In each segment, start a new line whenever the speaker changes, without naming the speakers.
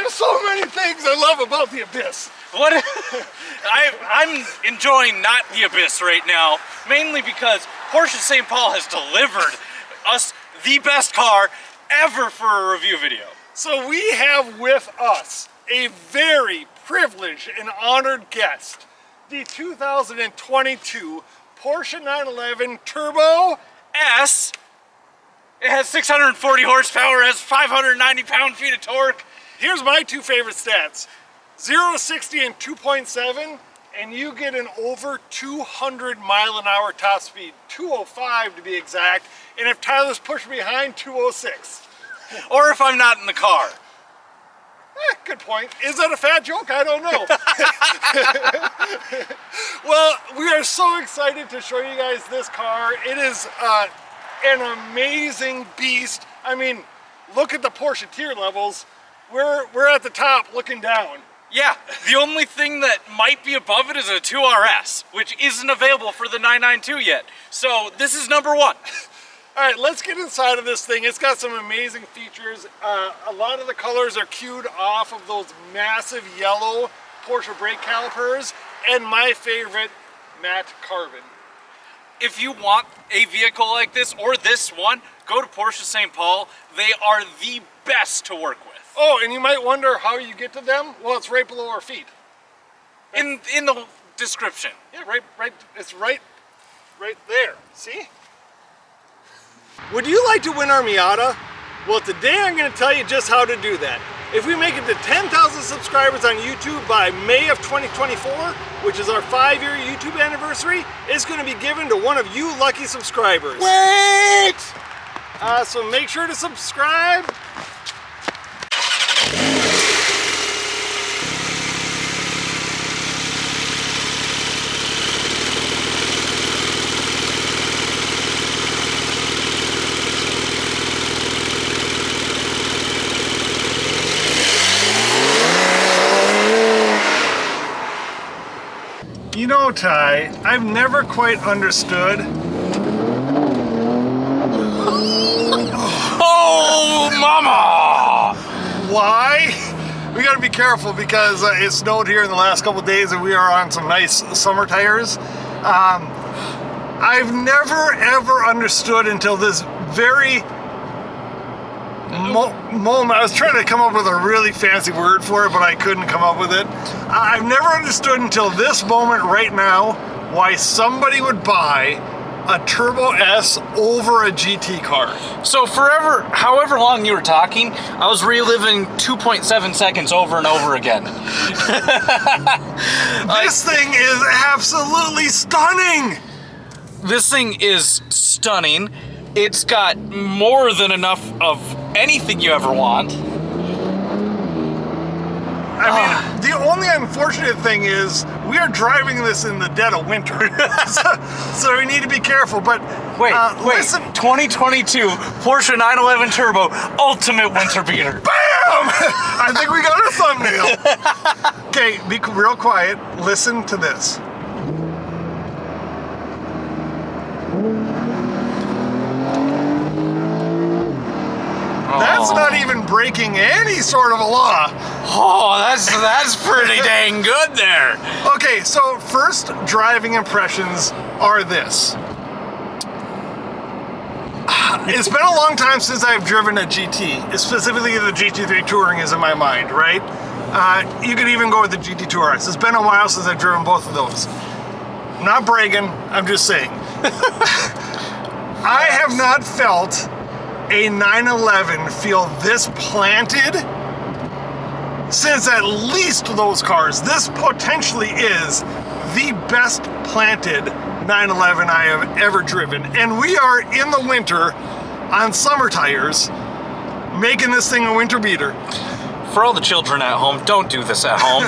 There's so many things I love about the Abyss.
What? I'm enjoying not the Abyss right now, mainly because Porsche St. Paul has delivered us the best car ever for a review video.
So we have with us a very privileged and honored guest, the 2022 Porsche 911 Turbo
S. It has 640 horsepower, has 590 pound-feet of torque.
Here's my two favorite stats. 0 to 60 in 2.7, and you get an over 200 mile an hour top speed, 205 to be exact, and if Tyler's pushing behind, 206.
Or if I'm not in the car.
Good point. Is that a fat joke? I don't know. Well, we are so excited to show you guys this car. It is an amazing beast. I mean, look at the Porsche tier levels. We're at the top looking down.
Yeah, the only thing that might be above it is a 2RS, which isn't available for the 992 yet. So this is number one.
All right, let's get inside of this thing. It's got some amazing features. A lot of the colors are cued off of those massive yellow Porsche brake calipers, and my favorite, matte carbon.
If you want a vehicle like this, or this one, go to Porsche St. Paul. They are the best to work with.
Oh, and you might wonder how you get to them. Well, it's right below our feet.
In the description.
Yeah, it's right there. See? Would you like to win our Miata? Well, today I'm going to tell you just how to do that. If we make it to 10,000 subscribers on YouTube by May of 2024, which is our 5-year YouTube anniversary, it's going to be given to one of you lucky subscribers.
Wait!
So make sure to subscribe. You know, Ty, I've never quite understood.
Oh, mama!
Why? We gotta be careful because it snowed here in the last couple of days and we are on some nice summer tires. I've never ever understood until this very moment. I was trying to come up with a really fancy word for it, but I couldn't come up with it. I've never understood until this moment right now why somebody would buy a Turbo S over a GT car.
So however long you were talking, I was reliving 2.7 seconds over and over again.
This thing is absolutely stunning.
This thing is stunning. It's got more than enough of anything you ever want.
I mean, the only unfortunate thing is we are driving this in the dead of winter, so we need to be careful. But
wait,
listen.
2022 Porsche 911 Turbo Ultimate Winter Beater.
Bam! I think we got a thumbnail. Okay, be real quiet. Listen to this. That's not even breaking any sort of a law.
Oh, that's pretty dang good there.
Okay, so first driving impressions are this. It's been a long time since I've driven a GT. Specifically, the GT3 Touring is in my mind, right? You could even go with the GT2 RS. It's been a while since I've driven both of those. Not bragging, I'm just saying. I have not felt a 911 feel this planted since at least those cars. This potentially is the best planted 911 I have ever driven. And we are in the winter on summer tires making this thing a winter beater.
For all the children at home, don't do this at home.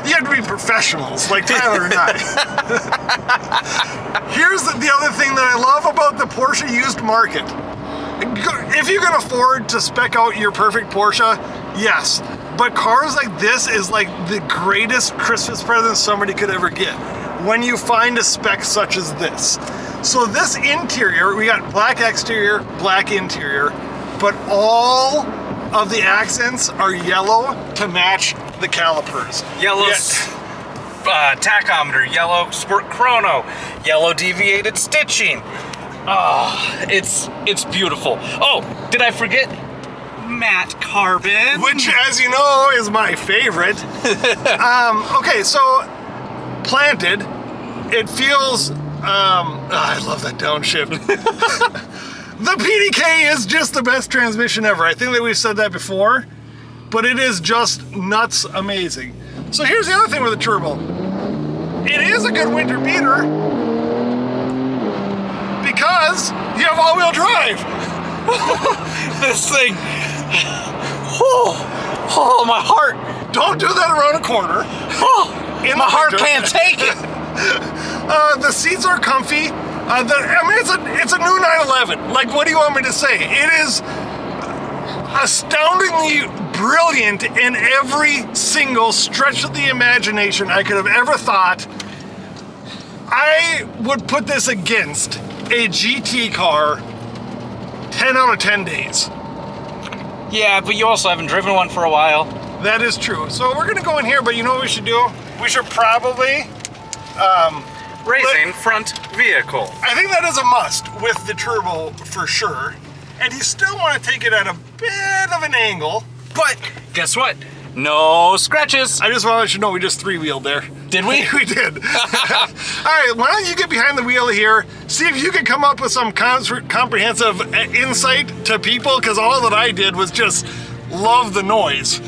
You have to be professionals like Tyler and I. Here's the other thing that I love about the Porsche used market. If you can afford to spec out your perfect Porsche, yes. But cars like this is like the greatest Christmas present somebody could ever get when you find a spec such as this. So this interior, we got black exterior, black interior, but all of the accents are yellow to match the calipers.
Yellow tachometer, yellow sport chrono, yellow deviated stitching. Oh, it's beautiful. Oh, did I forget? Matte carbon.
Which, as you know, is my favorite. Okay, so planted, it feels, I love that downshift. The PDK is just the best transmission ever. I think that we've said that before, but it is just nuts amazing. So here's the other thing with the turbo. It is a good winter beater because you have all-wheel drive.
This thing, oh, my heart.
Don't do that around a corner.
Oh, my heart can't take it.
The seats are comfy. I mean, it's a new 911. Like, what do you want me to say? It is astoundingly brilliant in every single stretch of the imagination I could have ever thought. I would put this against a GT car 10 out of 10 days.
Yeah, but you also haven't driven one for a while.
That is true. So we're gonna go in here, but you know what we should do? We should probably
Raising front vehicle.
I think that is a must with the turbo for sure. And you still want to take it at a bit of an angle.
But guess what? No scratches.
I just want to let you know we just three-wheeled there.
Did we?
We did. All right, why don't you get behind the wheel here, see if you can come up with some comprehensive insight to people, because all that I did was just love the noise.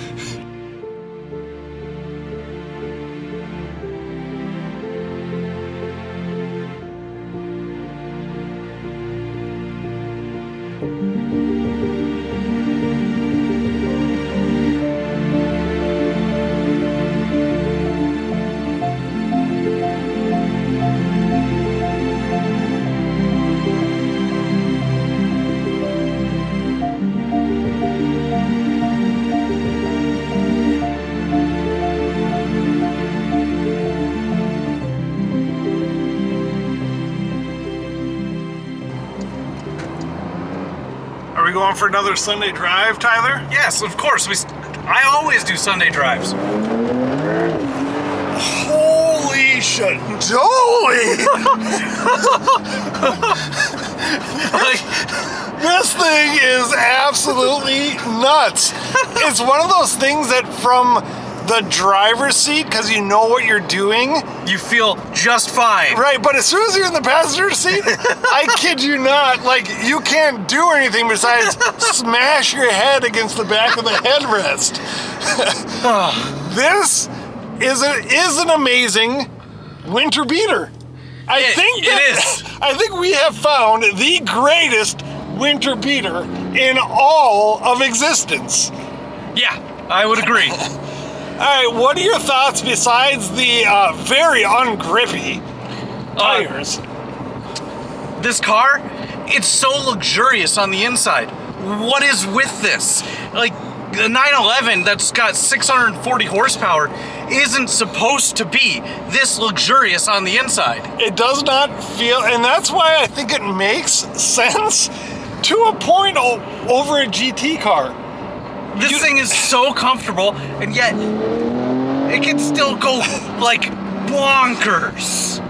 Are we going for another Sunday drive, Tyler?
Yes, of course. I always do Sunday drives.
Holy shit! Holy! This thing is absolutely nuts. It's one of those things that from the driver's seat, because you know what you're doing,
You feel just fine.
right, but as soon as you're in the passenger seat, I kid you not, like, you can't do anything besides smash your head against the back of the headrest. This is an amazing winter beater. I think we have found the greatest winter beater in all of existence.
Yeah, I would agree.
All right, what are your thoughts besides the very ungrippy tires?
This car, it's so luxurious on the inside. What is with this? Like, the 911 that's got 640 horsepower isn't supposed to be this luxurious on the inside.
It does not feel, and that's why I think it makes sense to a point over a GT car.
This thing is so comfortable, and yet it can still go like bonkers.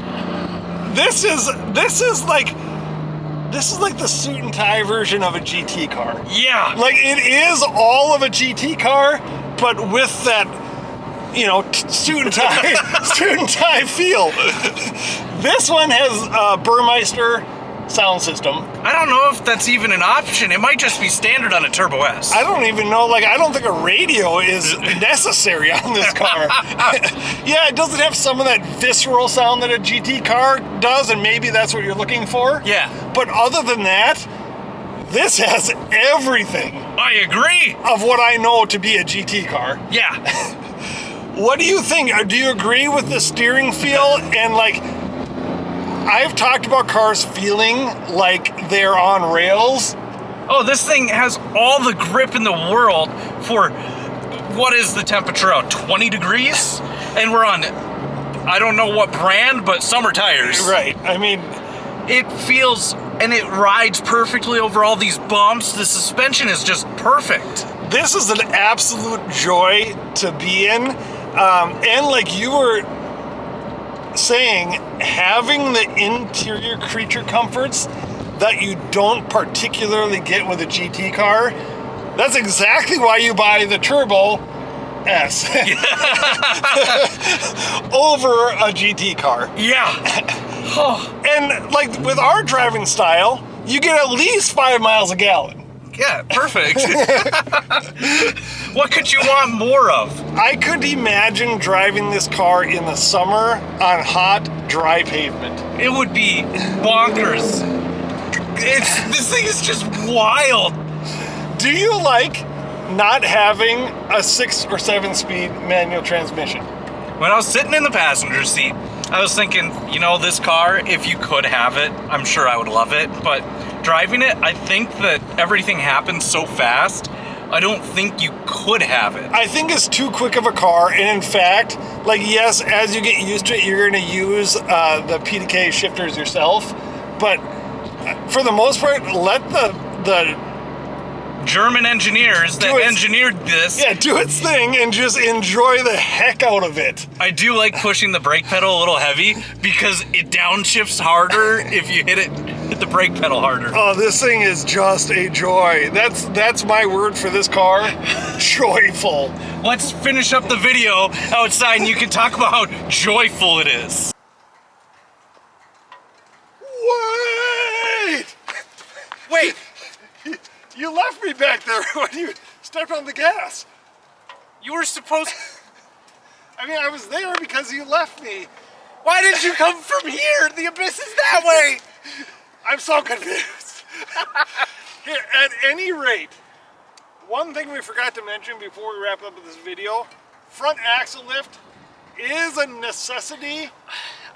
This is like the suit and tie version of a GT car.
Yeah.
Like, it is all of a GT car, but with that, you know, suit and tie feel. This one has Burmeister sound system.
I don't know if that's even an option. It might just be standard on a Turbo S.
I don't even know, like, I don't think a radio is necessary on this car. Yeah, it doesn't have some of that visceral sound that a GT car does, and maybe that's what you're looking for.
Yeah.
But other than that, this has everything
I agree.
of what I know to be a GT car.
Yeah.
What do you think? Do you agree with the steering feel? And, like, I've talked about cars feeling like they're on rails.
Oh, this thing has all the grip in the world for, what is the temperature out? 20 degrees? And we're on, I don't know what brand, but summer tires.
Right. I mean,
It feels and it rides perfectly over all these bumps. The suspension is just perfect.
This is an absolute joy to be in. And like you were saying, having the interior creature comforts that you don't particularly get with a GT car, that's exactly why you buy the Turbo S over a GT car.
Yeah.
And like with our driving style, you get at least 5 miles a gallon.
Yeah, perfect. What could you want more of?
I could imagine driving this car in the summer on hot, dry pavement.
It would be bonkers. This thing is just wild.
Do you like not having a 6 or 7 speed manual transmission?
When I was sitting in the passenger seat, I was thinking, you know, this car, if you could have it, I'm sure I would love it. But driving it, I think that everything happens so fast, I don't think you could have it.
I think it's too quick of a car. And in fact, like, yes, as you get used to it, you're going to use the PDK shifters yourself. But for the most part, let the
German engineers that engineered this.
Yeah, do its thing and just enjoy the heck out of it.
I do like pushing the brake pedal a little heavy because it downshifts harder if you hit the brake pedal harder.
Oh, this thing is just a joy. That's my word for this car. Joyful.
Let's finish up the video outside and you can talk about how joyful it is. Wait!
You left me back there when you stepped on the gas.
You were supposed...
I mean, I was there because you left me.
Why did you come from here? The abyss is that way.
I'm so confused. Here, at any rate, one thing we forgot to mention before we wrap up this video, front axle lift is a necessity.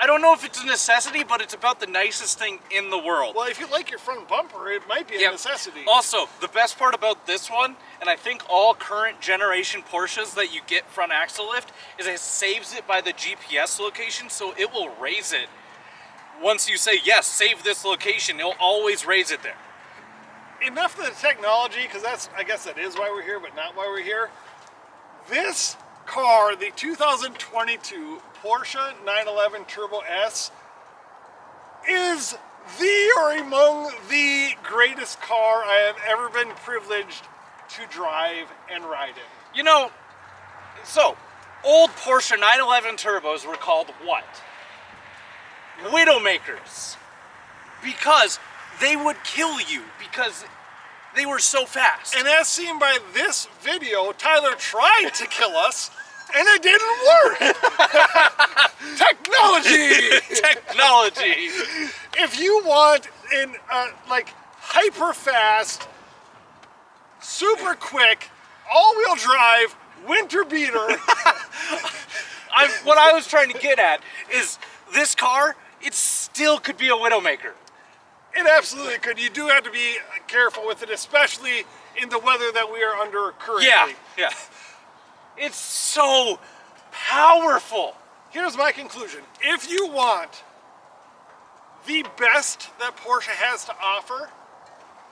I don't know if it's a necessity, but it's about the nicest thing in the world.
Well, if you like your front bumper, it might be a necessity.
Also, the best part about this one, and I think all current generation Porsches that you get front axle lift, is it saves it by the GPS location, so it will raise it. Once you say, yes, save this location, it'll always raise it there.
Enough of the technology, because I guess that is why we're here, but not why we're here. This car, the 2022 Porsche 911 Turbo S, is the or among the greatest car I have ever been privileged to drive and ride in.
You know, so old Porsche 911 turbos were called what? Widowmakers. Because they would kill you because they were so fast.
And as seen by this video, Tyler tried to kill us and it didn't work. Technology.
Technology.
If you want an like hyper fast, super quick, all-wheel drive winter beater.
What I was trying to get at is this car, it still could be a Widowmaker.
It absolutely could. You do have to be careful with it, especially in the weather that we are under currently.
Yeah. It's so powerful.
Here's my conclusion. If you want the best that Porsche has to offer,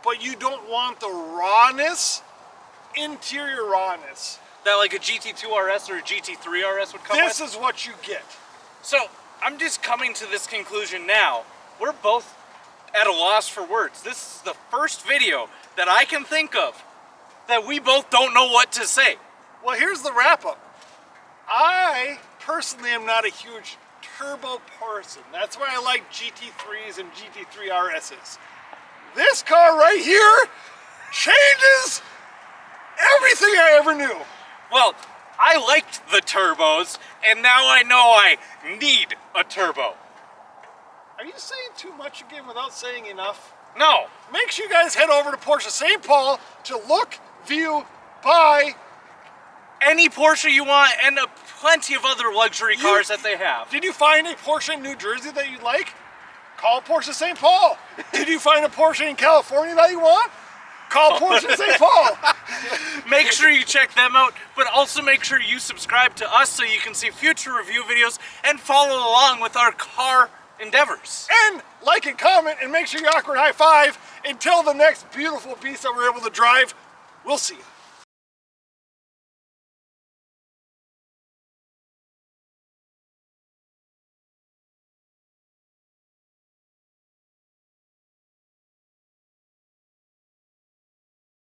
but you don't want the rawness, interior rawness,
that like a GT2 RS or a GT3 RS would come
this
with,
is what you get.
So I'm just coming to this conclusion now. We're both at a loss for words. This is the first video that I can think of that we both don't know what to say.
Well, here's the wrap-up. I personally am not a huge turbo person. That's why I like GT3s and GT3 RSs. This car right here changes everything I ever knew.
Well, I liked the turbos, and now I know I need a turbo.
Are you saying too much again without saying enough?
No.
Make sure you guys head over to Porsche St. Paul to look, view, buy
any Porsche you want, and plenty of other luxury cars that they have.
Did you find a Porsche in New Jersey that you like? Call Porsche St. Paul. Did you find a Porsche in California that you want? Call Porsche St. Paul.
Make sure you check them out, but also make sure you subscribe to us so you can see future review videos and follow along with our car endeavors.
And like and comment and make sure you awkward high five. Until the next beautiful piece that we're able to drive, we'll see you.